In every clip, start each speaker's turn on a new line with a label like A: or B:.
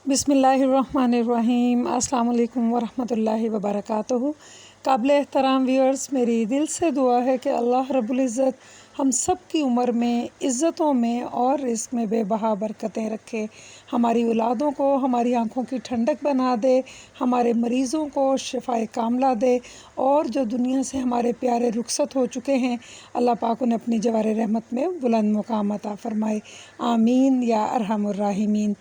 A: बिस्मिल्लाहिर्रहमानिर्रहीम। अस्सलाम वालेकुम वरहमतुल्लाहि वबरकातुहू। काबिल एहतराम व्यूअर्स, मेरी दिल से दुआ है कि अल्लाह रब्बुल इज़्ज़त हम सब की उम्र में, इज़्ज़तों में और रिज़्क़ में बेबहा बरकतें रखे। हमारी औलादों को हमारी आँखों की ठंडक बना दे, हमारे मरीज़ों को शिफ़ाए कामिला दे, और जो दुनिया से हमारे प्यारे रुखसत हो चुके हैं अल्लाह पाक उन्हें अपनी जवार रहमत में बुलंद मुकाम अता फ़रमाए। आमीन या अरहमुर राहिमीन।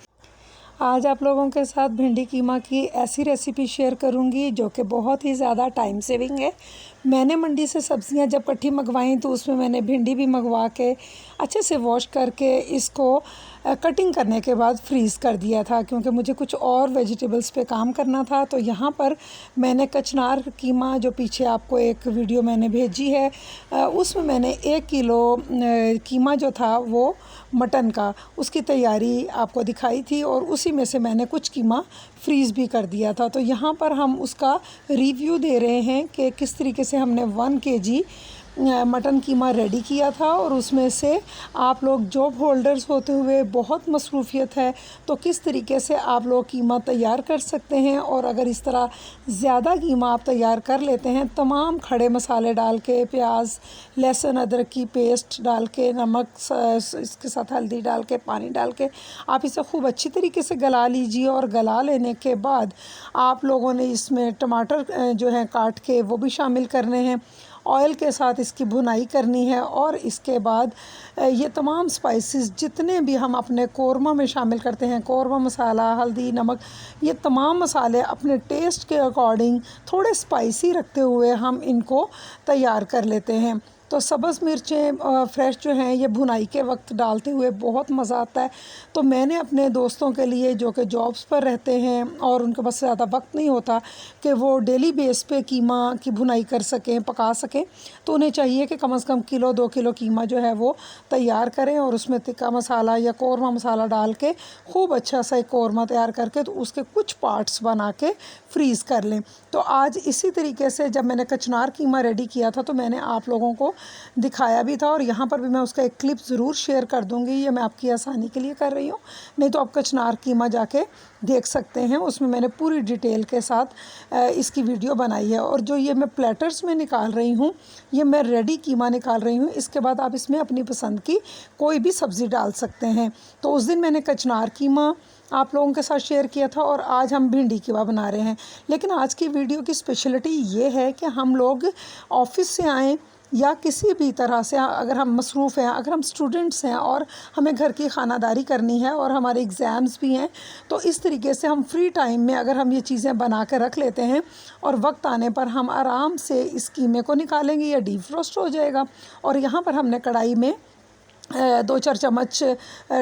A: आज आप लोगों के साथ भिंडी कीमा की ऐसी रेसिपी शेयर करूंगी जो कि बहुत ही ज़्यादा टाइम सेविंग है। मैंने मंडी से सब्ज़ियां जब इकट्ठी मंगवाई तो उसमें मैंने भिंडी भी मंगवा के अच्छे से वॉश करके इसको कटिंग करने के बाद फ्रीज़ कर दिया था, क्योंकि मुझे कुछ और वेजिटेबल्स पे काम करना था। तो यहाँ पर मैंने कचनार कीमा, जो पीछे आपको एक वीडियो मैंने भेजी है, उसमें मैंने 1 किलो कीमा जो था वो मटन का, उसकी तैयारी आपको दिखाई थी, और उसी में से मैंने कुछ कीमा फ्रीज़ भी कर दिया था। तो यहाँ पर हम उसका रिव्यू दे रहे हैं कि किस तरीके से हमने 1 केजी मटन कीमा रेडी किया था, और उसमें से आप लोग जॉब होल्डर्स होते हुए बहुत मसरूफ़ियत है तो किस तरीके से आप लोग कीमा तैयार कर सकते हैं। और अगर इस तरह ज़्यादा कीमा आप तैयार कर लेते हैं, तमाम खड़े मसाले डाल के, प्याज लहसुन अदरक की पेस्ट डाल के, नमक इसके साथ हल्दी डाल के, पानी डाल के आप इसे खूब अच्छी तरीके से गला लीजिए। और गला लेने के बाद आप लोगों ने इसमें टमाटर जो है काट के वो भी शामिल करने हैं। ऑयल के साथ इसकी भुनाई करनी है, और इसके बाद ये तमाम स्पाइसेस जितने भी हम अपने कोरमा में शामिल करते हैं, कोरमा मसाला, हल्दी, नमक, ये तमाम मसाले अपने टेस्ट के अकॉर्डिंग थोड़े स्पाइसी रखते हुए हम इनको तैयार कर लेते हैं। तो सब्ज़ मिर्चें फ्रेश जो हैं ये भुनाई के वक्त डालते हुए बहुत मज़ा आता है। तो मैंने अपने दोस्तों के लिए जो कि जॉब्स पर रहते हैं और उनके पास ज़्यादा वक्त नहीं होता कि वो डेली बेस पे कीमा की भुनाई कर सकें, पका सकें, तो उन्हें चाहिए कि कम से कम किलो 2 किलो कीमा जो है वो तैयार करें, और उसमें तिक्का मसाला या कौरमा मसाला डाल के खूब अच्छा सा एक कौरमा तैयार करके तो उसके कुछ पार्ट्स बना के फ्रीज़ कर लें। तो आज इसी तरीके से जब मैंने कचनार कीमा रेडी किया था तो मैंने आप लोगों को दिखाया भी था, और यहाँ पर भी मैं उसका एक क्लिप ज़रूर शेयर कर दूँगी। ये मैं आपकी आसानी के लिए कर रही हूँ, नहीं तो आप कचनार कीमा जाके देख सकते हैं, उसमें मैंने पूरी डिटेल के साथ इसकी वीडियो बनाई है। और जो ये मैं प्लेटर्स में निकाल रही हूँ, ये मैं रेडी कीमा निकाल रही हूँ। इसके बाद आप इसमें अपनी पसंद की कोई भी सब्ज़ी डाल सकते हैं। तो उस दिन मैंने कचनार कीमा आप लोगों के साथ शेयर किया था, और आज हम भिंडी कीमा बना रहे हैं। लेकिन आज की वीडियो की स्पेशलिटी ये है कि हम लोग ऑफ़िस से आएँ या किसी भी तरह से, अगर हम मसरूफ़ हैं, अगर हम स्टूडेंट्स हैं और हमें घर की ख़ानादारी करनी है और हमारे एग्ज़ाम्स भी हैं, तो इस तरीके से हम फ्री टाइम में अगर हम ये चीज़ें बना के रख लेते हैं और वक्त आने पर हम आराम से इस कीमे को निकालेंगे, या डीप फ्रोस्ट हो जाएगा। और यहाँ पर हमने कढ़ाई में 2-4 चम्मच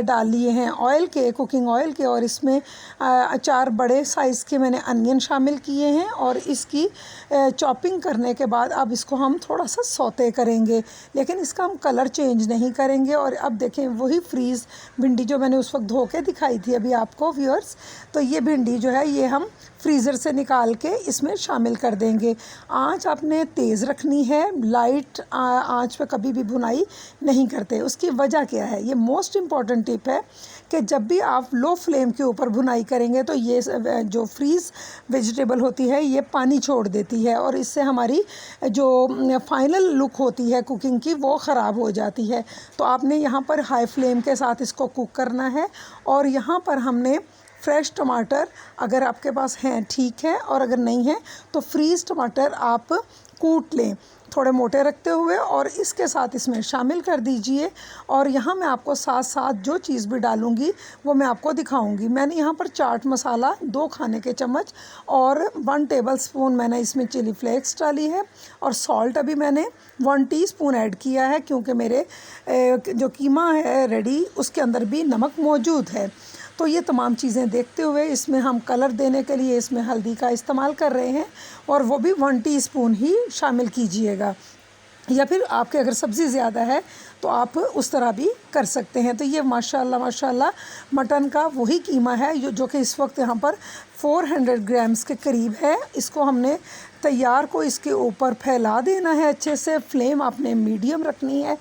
A: डाल लिए हैं ऑयल के, कुकिंग ऑयल के, और इसमें 4 बड़े साइज़ के मैंने अनियन शामिल किए हैं, और इसकी चॉपिंग करने के बाद अब इसको हम थोड़ा सा सौते करेंगे, लेकिन इसका हम कलर चेंज नहीं करेंगे। और अब देखें वही फ्रीज़ भिंडी जो मैंने उस वक्त धो के दिखाई थी अभी आपको व्यूअर्स, तो ये भिंडी जो है ये हम फ्रीज़र से निकाल के इसमें शामिल कर देंगे। आँच आपने तेज़ रखनी है, लाइट आँच पे कभी भी भुनाई नहीं करते। उसकी वजह क्या है, ये मोस्ट इम्पॉर्टेंट टिप है कि जब भी आप लो फ्लेम के ऊपर भुनाई करेंगे तो ये जो फ्रीज़ वेजिटेबल होती है ये पानी छोड़ देती है, और इससे हमारी जो फाइनल लुक होती है कुकिंग की वो ख़राब हो जाती है। तो आपने यहाँ पर हाई फ्लेम के साथ इसको कुक करना है। और यहाँ पर हमने फ्रेश टमाटर, अगर आपके पास हैं ठीक है, और अगर नहीं है तो फ्रीज़ टमाटर आप कूट लें थोड़े मोटे रखते हुए, और इसके साथ इसमें शामिल कर दीजिए। और यहाँ मैं आपको साथ साथ जो चीज़ भी डालूँगी वो मैं आपको दिखाऊँगी। मैंने यहाँ पर चाट मसाला 2 खाने के चम्मच और 1 टेबलस्पून मैंने इसमें चिली फ्लेक्स डाली है, और सॉल्ट अभी मैंने 1 टीस्पून ऐड किया है, क्योंकि मेरे जो कीमा है रेडी उसके अंदर भी नमक मौजूद है। तो ये तमाम चीज़ें देखते हुए इसमें हम कलर देने के लिए इसमें हल्दी का इस्तेमाल कर रहे हैं, और वो भी 1 टीस्पून ही शामिल कीजिएगा, या फिर आपके अगर सब्ज़ी ज़्यादा है तो आप उस तरह भी कर सकते हैं। तो ये माशाल्लाह माशाल्लाह मटन का वही कीमा है जो कि इस वक्त यहाँ पर 400 ग्राम्स के करीब है। इसको हमने तैयार को इसके ऊपर फैला देना है अच्छे से। फ्लेम आपने मीडियम रखनी है,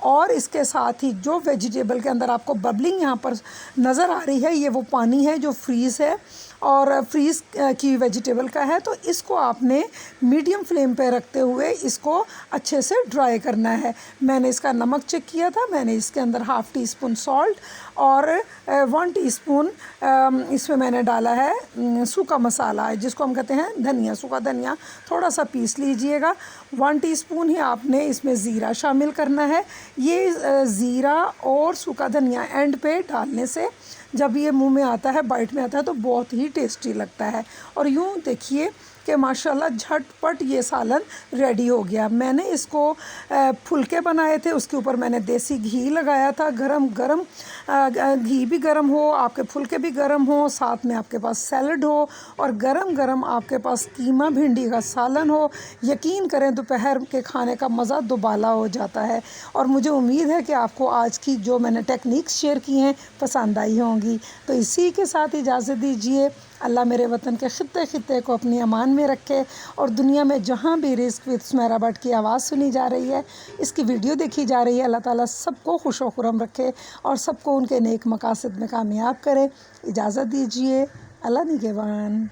A: और इसके साथ ही जो वेजिटेबल के अंदर आपको बबलिंग यहाँ पर नज़र आ रही है, ये वो पानी है जो फ्रीज़ है और फ्रीज़ की वेजिटेबल का है। तो इसको आपने मीडियम फ्लेम पे रखते हुए इसको अच्छे से ड्राई करना है। मैंने इसका नमक चेक किया था, मैंने इसके अंदर हाफ़ टी स्पून सॉल्ट और 1 टीस्पून इसमें मैंने डाला है सूखा मसाला, जिसको हम कहते हैं धनिया, सूखा धनिया थोड़ा सा पीस लीजिएगा। 1 टीस्पून ही आपने इसमें ज़ीरा शामिल करना है। ये ज़ीरा और सूखा धनिया एंड पे डालने से जब ये मुंह में आता है, बाइट में आता है, तो बहुत ही टेस्टी लगता है। और यूँ देखिए कि माशाल्लाह झटपट ये सालन रेडी हो गया। मैंने इसको फुलके बनाए थे, उसके ऊपर मैंने देसी घी लगाया था, गरम गरम घी भी गरम हो, आपके फुलके भी गरम हो, साथ में आपके पास सैलड हो और गरम गरम आपके पास कीमा भिंडी का सालन हो। यकीन करें दोपहर के खाने का मज़ा दुबाला हो जाता है। और मुझे उम्मीद है कि आपको आज की जो मैंने टेक्निक्स शेयर की हैं पसंद आई होंगी। तो इसी के साथ इजाज़त दीजिए। अल्लाह मेरे वतन के ख़ित्ते ख़ित्ते को अपनी अमान में रखे और दुनिया में जहाँ भी रिज़्क़ विद सुमेरा भट्ट की आवाज़ सुनी जा रही है, इसकी वीडियो देखी जा रही है, अल्लाह ताला सबको खुश व खुर्रम रखे और सबको उनके नेक मकासद में कामयाब करे। इजाज़त दीजिए। अल्लाह निगहबान।